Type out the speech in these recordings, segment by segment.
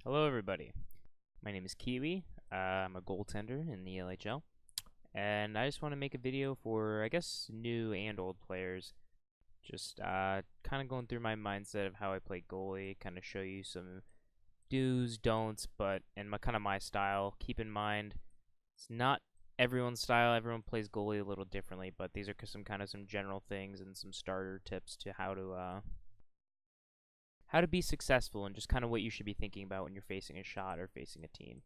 Hello, everybody. My name is Kiwi. I'm a goaltender in the LHL, and I just want to make a video for, I guess, new and old players. Just kind of going through my mindset of how I play goalie, kind of show you some do's, don'ts, and my style. Keep in mind, it's not everyone's style. Everyone plays goalie a little differently, but these are some general things and some starter tips to how to be successful and just kind of what you should be thinking about when you're facing a shot or facing a team.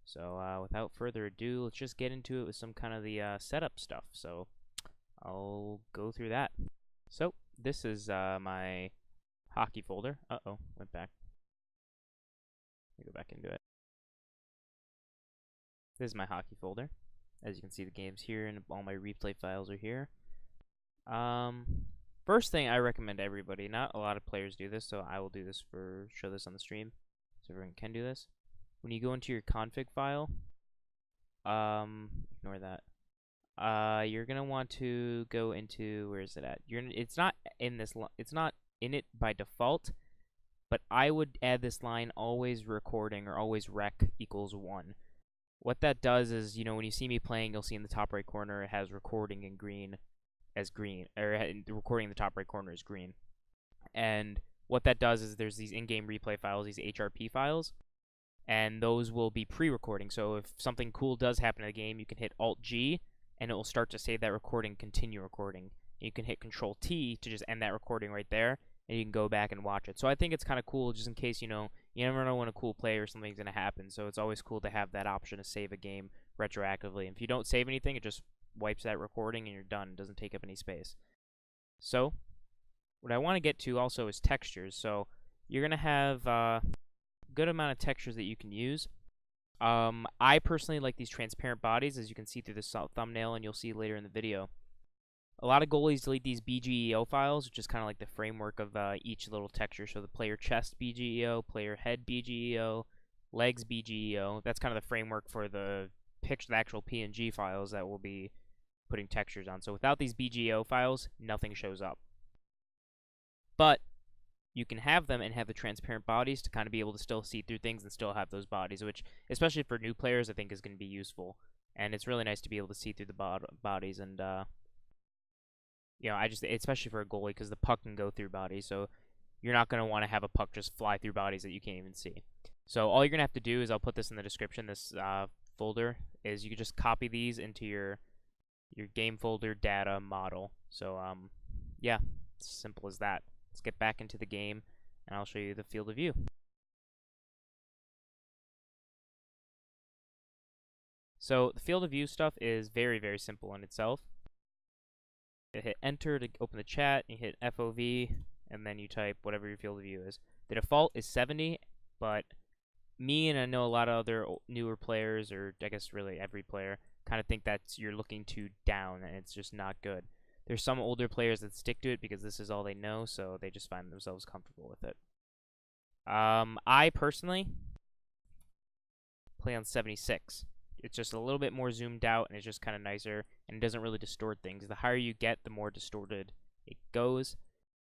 So without further ado, let's just get into it with some kind of the setup stuff. So I'll go through that. So this is my hockey folder. Uh-oh, went back. Let me go back into it. This is my hockey folder. As you can see, the games here and all my replay files are here. First thing I recommend to everybody, not a lot of players do this, so I will do this show this on the stream, so everyone can do this. When you go into your config file, ignore that. You're gonna want to go into, where is it at? It's not in it by default, but I would add this line always recording or always rec equals 1. What that does is, when you see me playing, you'll see in the top right corner it has recording in green as green, or the recording in the top right corner is green. And what that does is there's these in-game replay files, these HRP files, and those will be pre-recording. So if something cool does happen in the game, you can hit Alt-G, and it will start to save that recording, continue recording. You can hit Control-T to just end that recording right there, and you can go back and watch it. So I think it's kind of cool just in case, you never know when a cool play or something's going to happen. So it's always cool to have that option to save a game retroactively. And if you don't save anything, it just wipes that recording and you're done. It doesn't take up any space. So what I want to get to also is textures. So you're going to have a good amount of textures that you can use. I personally like these transparent bodies, as you can see through this thumbnail and you'll see later in the video. A lot of goalies delete these BGEO files, which is kind of like the framework of each little texture. So the player chest BGEO, player head BGEO, legs BGEO. That's kind of the framework for the actual PNG files that we'll be putting textures on. So without these BGEO files, nothing shows up. But you can have them and have the transparent bodies to kind of be able to still see through things and still have those bodies, which, especially for new players, I think is going to be useful. And it's really nice to be able to see through the bodies and especially for a goalie, because the puck can go through bodies, so you're not going to want to have a puck just fly through bodies that you can't even see. So all you're going to have to do is, I'll put this in the description, this folder, is you can just copy these into your game folder data model. So, yeah, it's as simple as that. Let's get back into the game, and I'll show you the field of view. So the field of view stuff is very, very simple in itself. You hit enter to open the chat, you hit FOV, and then you type whatever your field of view is. The default is 70, but me and I know a lot of other newer players, or I guess really every player, kind of think that you're looking too down, and it's just not good. There's some older players that stick to it because this is all they know, so they just find themselves comfortable with it. I personally play on 76. It's just a little bit more zoomed out, and it's just kind of nicer, and it doesn't really distort things. The higher you get, the more distorted it goes.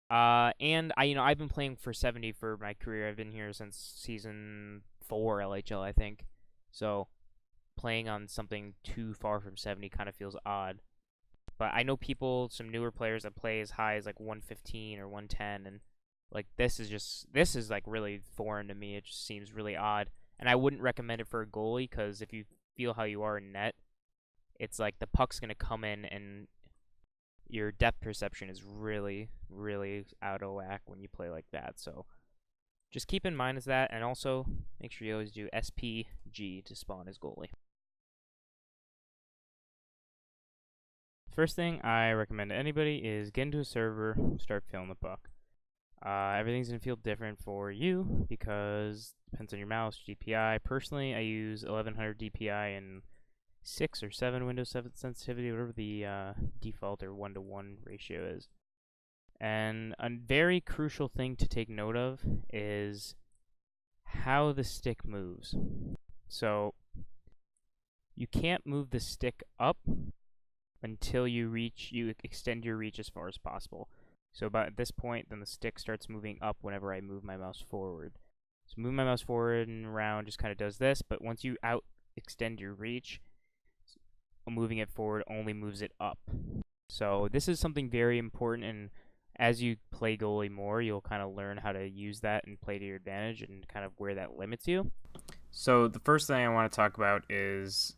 And I've been playing for 70 for my career. I've been here since season 4 LHL, I think. So playing on something too far from 70 kind of feels odd. But I know some newer players that play as high as like 115 or 110, and like this is like really foreign to me. It just seems really odd, and I wouldn't recommend it for a goalie, because if you feel how you are in net, it's like the puck's gonna come in and your depth perception is really, really out of whack when you play like that. So just keep in mind that, and also make sure you always do SPG to spawn as goalie. First thing I recommend to anybody is get into a server, start feeling the puck. Everything's going to feel different for you because it depends on your mouse, DPI. Personally, I use 1100 DPI and 6 or 7 Windows 7 sensitivity, whatever the default or 1-to-1 ratio is. And a very crucial thing to take note of is how the stick moves. So you can't move the stick up until you extend your reach as far as possible. So about at this point, then the stick starts moving up whenever I move my mouse forward. So move my mouse forward and around just kind of does this, but once you extend your reach, moving it forward only moves it up. So this is something very important, and as you play goalie more, you'll kind of learn how to use that and play to your advantage and kind of where that limits you. So the first thing I want to talk about is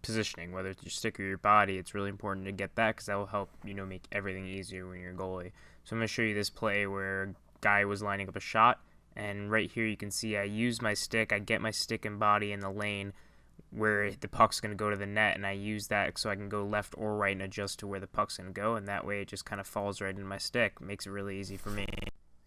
positioning, whether it's your stick or your body. It's really important to get that because that will help, make everything easier when you're a goalie. So I'm going to show you this play where a guy was lining up a shot, and right here you can see I use my stick, I get my stick and body in the lane where the puck's going to go to the net, and I use that so I can go left or right and adjust to where the puck's going to go, and that way it just kind of falls right in my stick. Makes it really easy for me.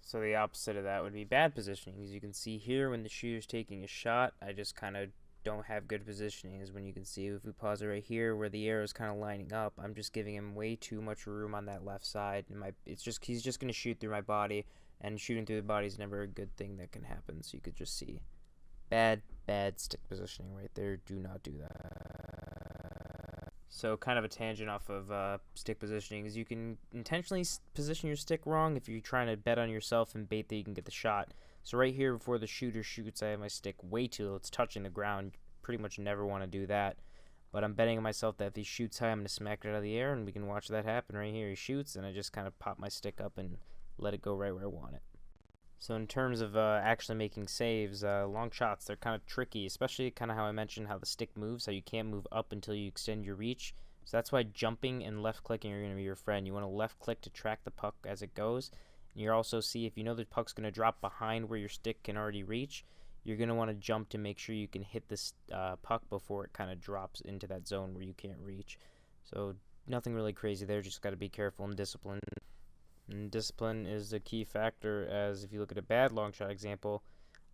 So the opposite of that would be bad positioning. As you can see here, when the shooter's taking a shot, I just kind of don't have good positioning. As when you can see, if we pause it right here where the arrow is kind of lining up, I'm just giving him way too much room on that left side, and he's just going to shoot through my body, and shooting through the body is never a good thing that can happen. So you could just see bad stick positioning right there. Do not do that. So kind of a tangent off of stick positioning is you can intentionally position your stick wrong if you're trying to bet on yourself and bait that you can get the shot. So right here before the shooter shoots, I have my stick way too low. It's touching the ground. Pretty much never want to do that. But I'm betting on myself that if he shoots high, I'm going to smack it out of the air, and we can watch that happen right here. He shoots, and I just kind of pop my stick up and let it go right where I want it. So in terms of actually making saves, long shots, they're kind of tricky, especially kind of how I mentioned how the stick moves, how you can't move up until you extend your reach. So that's why jumping and left clicking are going to be your friend. You want to left click to track the puck as it goes. And you also see if you know the puck's going to drop behind where your stick can already reach, you're going to want to jump to make sure you can hit this puck before it kind of drops into that zone where you can't reach. So nothing really crazy there, just got to be careful and disciplined. And discipline is a key factor, as if you look at a bad long shot example,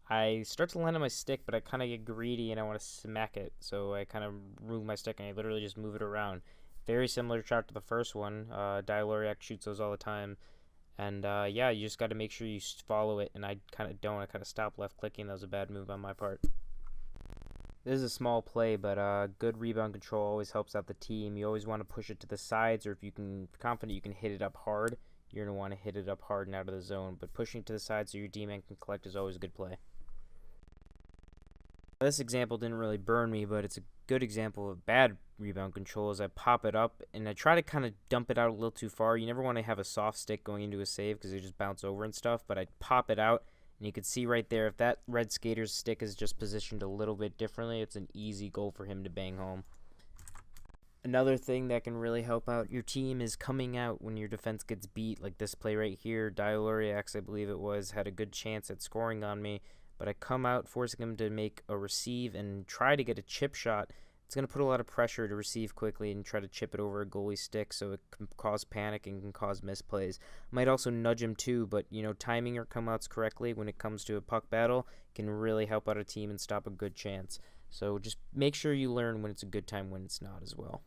I start to land on my stick, but I kind of get greedy and I want to smack it. So I kind of move my stick and I literally just move it around. Very similar shot to the first one. Dialoriak shoots those all the time. And yeah, you just got to make sure you follow it, and I kind of don't. I kind of stop left clicking. That was a bad move on my part. This is a small play, but good rebound control always helps out the team. You always want to push it to the sides, or if you're confident you can hit it up hard, you're going to want to hit it up hard and out of the zone. But pushing to the side so your D-man can collect is always a good play. This example didn't really burn me, but it's a good example of bad rebound control. As I pop it up and I try to kind of dump it out a little too far. You never want to have a soft stick going into a save because they just bounce over and stuff, but I pop it out, and you can see right there, if that red skater's stick is just positioned a little bit differently, it's an easy goal for him to bang home. Another thing that can really help out your team is coming out when your defense gets beat, like this play right here. Dialoriak, I believe it was, had a good chance at scoring on me, but I come out forcing him to make a receive and try to get a chip shot. It's going to put a lot of pressure to receive quickly and try to chip it over a goalie stick, so it can cause panic and can cause misplays. Might also nudge him too, but timing your come-outs correctly when it comes to a puck battle can really help out a team and stop a good chance. So just make sure you learn when it's a good time, when it's not as well.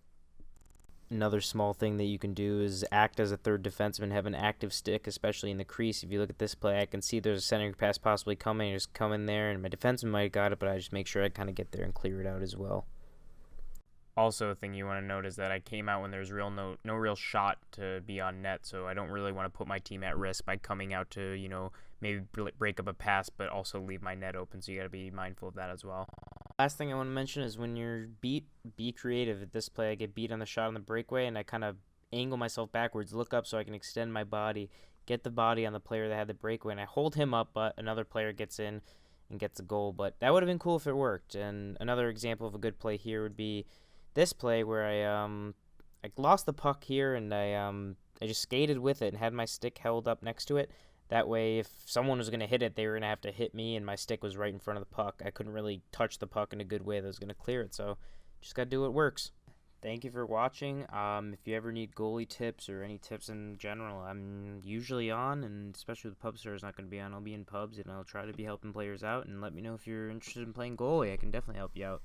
Another small thing that you can do is act as a third defenseman, have an active stick, especially in the crease. If you look at this play, I can see there's a centering pass possibly coming. I just come in there, and my defenseman might have got it, but I just make sure I kind of get there and clear it out as well. Also, a thing you want to note is that I came out when there's no real shot to be on net, so I don't really want to put my team at risk by coming out to, maybe break up a pass, but also leave my net open, so you got to be mindful of that as well. Last thing I want to mention is when you're beat, be creative. At this play, I get beat on the shot on the breakaway, and I kind of angle myself backwards, look up so I can extend my body, get the body on the player that had the breakaway, and I hold him up, but another player gets in and gets a goal. But that would have been cool if it worked. And another example of a good play here would be this play where I lost the puck here, and I just skated with it and had my stick held up next to it. That way, if someone was going to hit it, they were going to have to hit me, and my stick was right in front of the puck. I couldn't really touch the puck in a good way that was going to clear it, so just got to do what works. Thank you for watching. If you ever need goalie tips or any tips in general, I'm usually on, and especially with Pub Star is not going to be on. I'll be in pubs, and I'll try to be helping players out, and let me know if you're interested in playing goalie. I can definitely help you out.